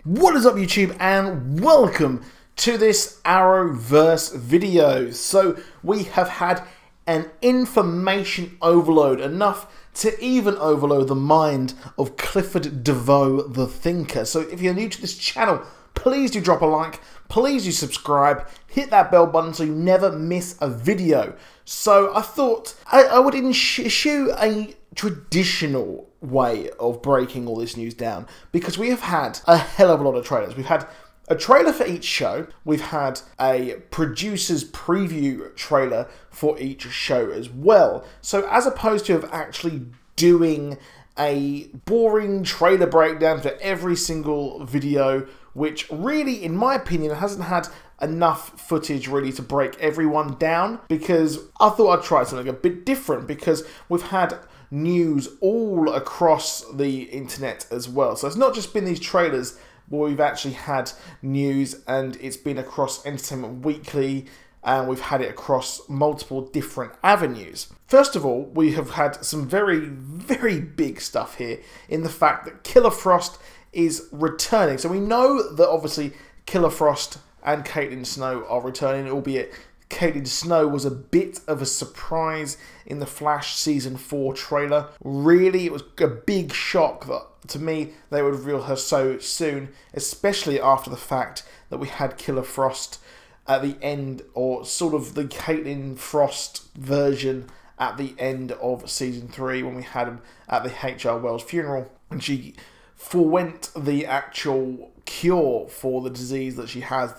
What is up YouTube, and welcome to this Arrowverse video. So we have had an information overload, enough to even overload the mind of Clifford DeVoe the Thinker. So if you're new to this channel, please do drop a like, please do subscribe, hit that bell button so you never miss a video. So I thought I would issue a traditional way of breaking all this news down, because we have had a hell of a lot of trailers. We've had a trailer for each show, we've had a producer's preview trailer for each show as well. So as opposed to actually doing a boring trailer breakdown for every single video, which really, in my opinion, hasn't had enough footage really to break everyone down, because I thought I'd try something a bit different, because we've had news all across the internet as well. So it's not just been these trailers, but we've actually had news, and it's been across Entertainment Weekly, and we've had it across multiple different avenues. First of all, we have had some very, very big stuff here in the fact that Killer Frost is returning. So we know that obviously Killer Frost and Caitlin Snow are returning, albeit Caitlin Snow was a bit of a surprise in the Flash Season 4 trailer. Really, it was a big shock that, to me, they would reveal her so soon, especially after the fact that we had Killer Frost at the end, or sort of the Caitlin Frost version at the end of Season 3, when we had him at the H.R. Wells funeral, and she forewent the actual cure for the disease that she has.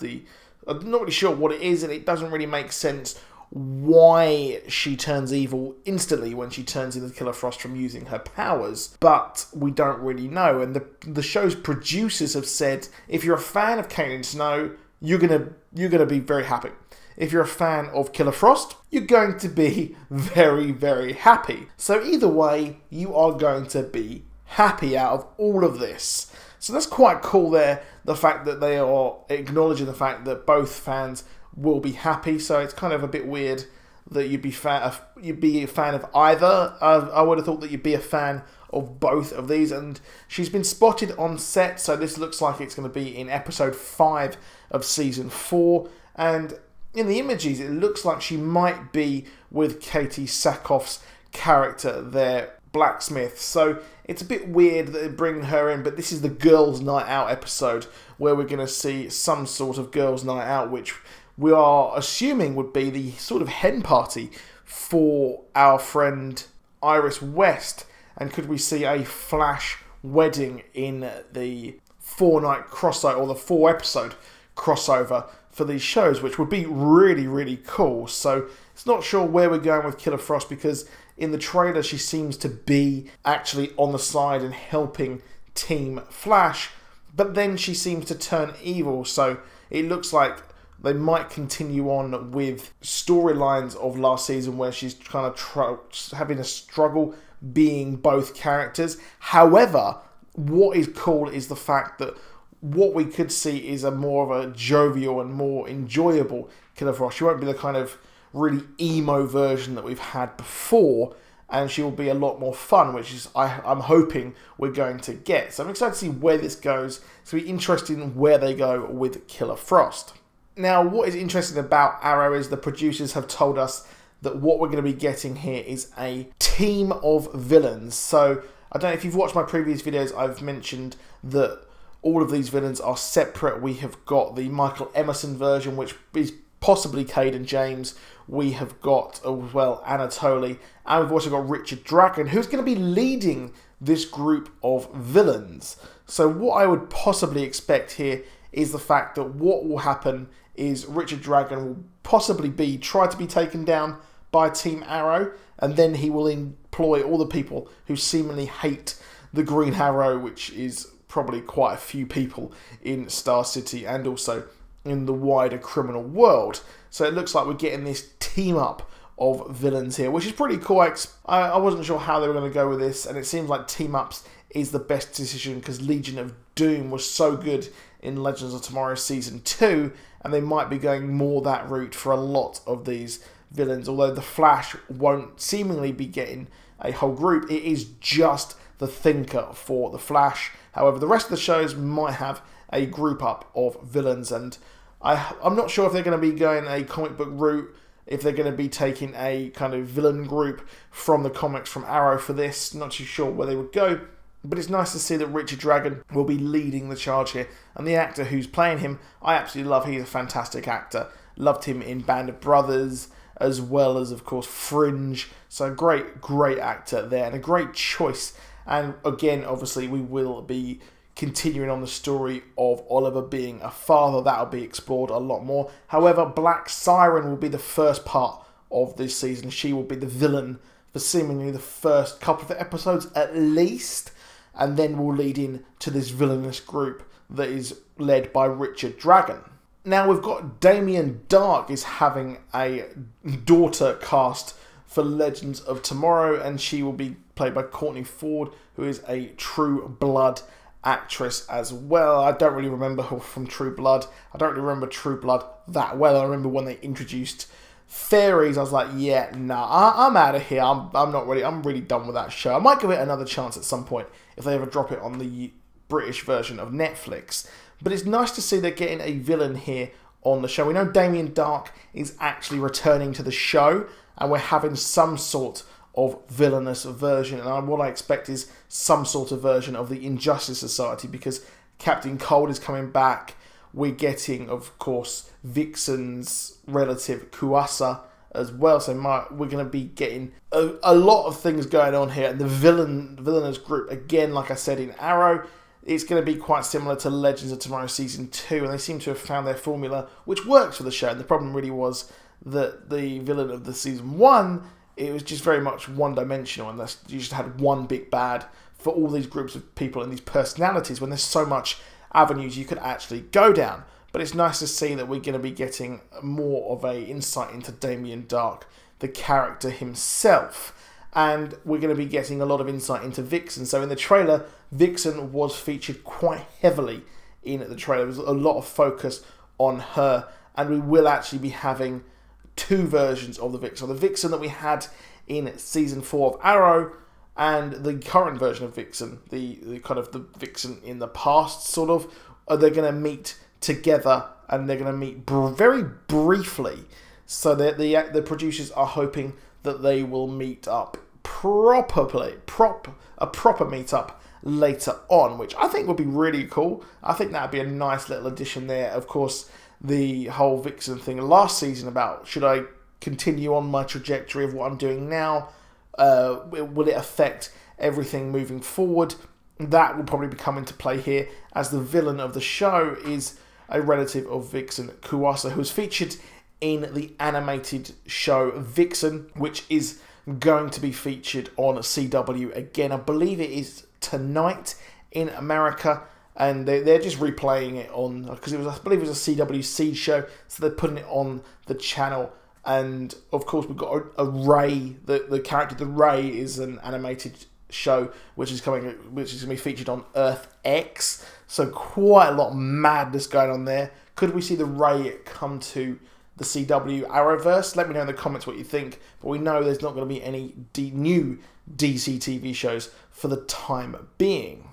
I'm not really sure what it is, and it doesn't really make sense why she turns evil instantly when she turns into Killer Frost from using her powers, but we don't really know. And the show's producers have said, if you're a fan of Caitlin Snow, you're gonna be very happy. If you're a fan of Killer Frost, you're going to be very, very happy. So either way, you are going to be happy out of all of this. So that's quite cool there, the fact that they are acknowledging the fact that both fans will be happy. So it's kind of a bit weird that you'd be a fan of either. I would have thought that you'd be a fan of both of these. And she's been spotted on set, so this looks like it's going to be in episode 5 of Season 4. And in the images, it looks like she might be with Katie Sackhoff's character there, Blacksmith. So it's a bit weird that they're bringing her in, but this is the Girls' Night Out episode, where we're going to see some sort of Girls' Night Out, which we are assuming would be the sort of hen party for our friend Iris West. And could we see a Flash wedding in the 4-night crossover, or the 4-episode crossover for these shows, which would be really, really cool. So it's not sure where we're going with Killer Frost, because in the trailer she seems to be actually on the side and helping Team Flash, but then she seems to turn evil. So it looks like they might continue on with storylines of last season, where she's kind of having a struggle being both characters. However, what is cool is the fact that what we could see is a more of a jovial and more enjoyable Killer Frost. She won't be the kind of really emo version that we've had before, and she will be a lot more fun, which is I'm hoping we're going to get. So I'm excited to see where this goes. It's going to be interesting where they go with Killer Frost. Now, what is interesting about Arrow is the producers have told us that what we're going to be getting here is a team of villains. So I don't know if you've watched my previous videos, I've mentioned that all of these villains are separate. We have got the Michael Emerson version, which is possibly Caden James. We have got, as well, Anatoly. And we've also got Richard Dragon, who's going to be leading this group of villains. So what I would possibly expect here is the fact that what will happen is Richard Dragon will possibly try to be taken down by Team Arrow, and then he will employ all the people who seemingly hate the Green Arrow, which is probably quite a few people in Star City and also in the wider criminal world. So it looks like we're getting this team up of villains here, which is pretty cool. I wasn't sure how they were going to go with this, and it seems like team ups is the best decision, because Legion of Doom was so good in Legends of Tomorrow Season 2, and they might be going more that route for a lot of these villains. Although the Flash won't seemingly be getting a whole group, it is just the Thinker for the Flash. However, the rest of the shows might have a group up of villains, and I'm not sure if they're going to be going a comic book route, if they're going to be taking a kind of villain group from the comics from Arrow for this. Not too sure where they would go, but it's nice to see that Richard Dragon will be leading the charge here. And the actor who's playing him, I absolutely love. He's a fantastic actor. Loved him in Band of Brothers, as well as, of course, Fringe. So great actor there, and a great choice. And again, obviously, we will be continuing on the story of Oliver being a father. That'll be explored a lot more. However, Black Siren will be the first part of this season. She will be the villain for seemingly the first couple of episodes at least, and then we'll lead in to this villainous group that is led by Richard Dragon. Now we've got Damien Dark is having a daughter cast for Legends of Tomorrow, and she will be played by Courtney Ford, who is a True Blood actress as well. I don't really remember her from True Blood. I don't really remember True Blood that well. I remember when they introduced fairies, I was like, yeah, nah, I'm out of here. I'm not really. I'm really done with that show. I might give it another chance at some point if they ever drop it on the British version of Netflix. But it's nice to see they're getting a villain here on the show. We know Damien Dark is actually returning to the show, and we're having some sort of villainous version, and what I expect is some sort of version of the Injustice Society, because Captain Cold is coming back. We're getting, of course, Vixen's relative Kuasa as well, so we're going to be getting a lot of things going on here. And the villainous group, again, like I said in Arrow, it's going to be quite similar to Legends of Tomorrow Season 2, and they seem to have found their formula, which works for the show. And the problem really was that the villain of the Season 1, it was just very much one-dimensional, and you just had one big bad for all these groups of people and these personalities, when there's so much avenues you could actually go down. But it's nice to see that we're going to be getting more of a insight into Damien Dark, the character himself. And we're going to be getting a lot of insight into Vixen. So in the trailer, Vixen was featured quite heavily in the trailer. There was a lot of focus on her, and we will actually be having two versions of the Vixen. The Vixen that we had in Season 4 of Arrow, and the current version of Vixen, the kind of the Vixen in the past, sort of. They're going to meet together, and they're going to meet very briefly. So the producers are hoping that they will meet up properly, a proper meetup later on, which I think would be really cool. I think that would be a nice little addition there. Of course, the whole Vixen thing last season about, should I continue on my trajectory of what I'm doing now? Will it affect everything moving forward? That will probably come into play here, as the villain of the show is a relative of Vixen, Kuasa, who's featured in the animated show Vixen, which is going to be featured on CW again. I believe it is tonight in America, and they're just replaying it on, because I believe it was a CW Seed show, so they're putting it on the channel. And of course, we've got a Ray. The character, the Ray, is an animated show which is going to be featured on Earth X. So quite a lot of madness going on there. Could we see the Ray come to the CW Arrowverse? Let me know in the comments what you think. But we know there's not going to be any new DC TV shows for the time being.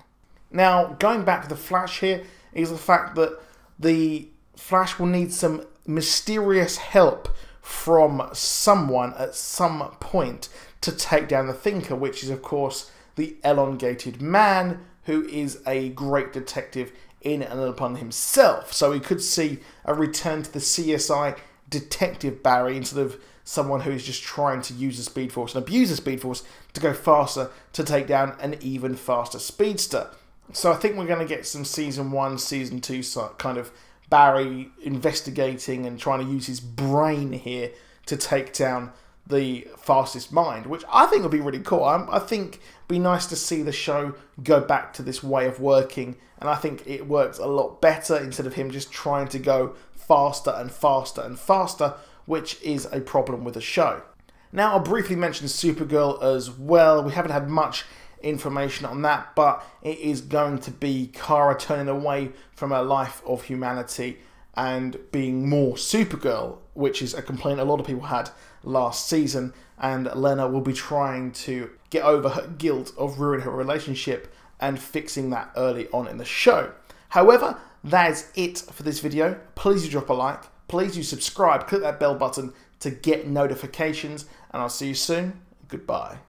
Now, going back to the Flash here, is the fact that the Flash will need some mysterious help from someone at some point to take down the Thinker, which is, of course, the Elongated Man, who is a great detective in and upon himself. So we could see a return to the CSI Detective Barry, instead of someone who is just trying to use the Speed Force and abuse the Speed Force to go faster, to take down an even faster speedster. So I think we're going to get some Season 1, Season 2 kind of Barry investigating and trying to use his brain here to take down the fastest mind, which I think would be really cool. I think it'd be nice to see the show go back to this way of working, and I think it works a lot better instead of him just trying to go faster and faster and faster, which is a problem with the show. Now, I'll briefly mention Supergirl as well. We haven't had much information on that, but it is going to be Kara turning away from her life of humanity and being more Supergirl, which is a complaint a lot of people had last season, and Lena will be trying to get over her guilt of ruining her relationship and fixing that early on in the show. However, that is it for this video. Please do drop a like. Please do subscribe. Click that bell button to get notifications. And I'll see you soon. Goodbye.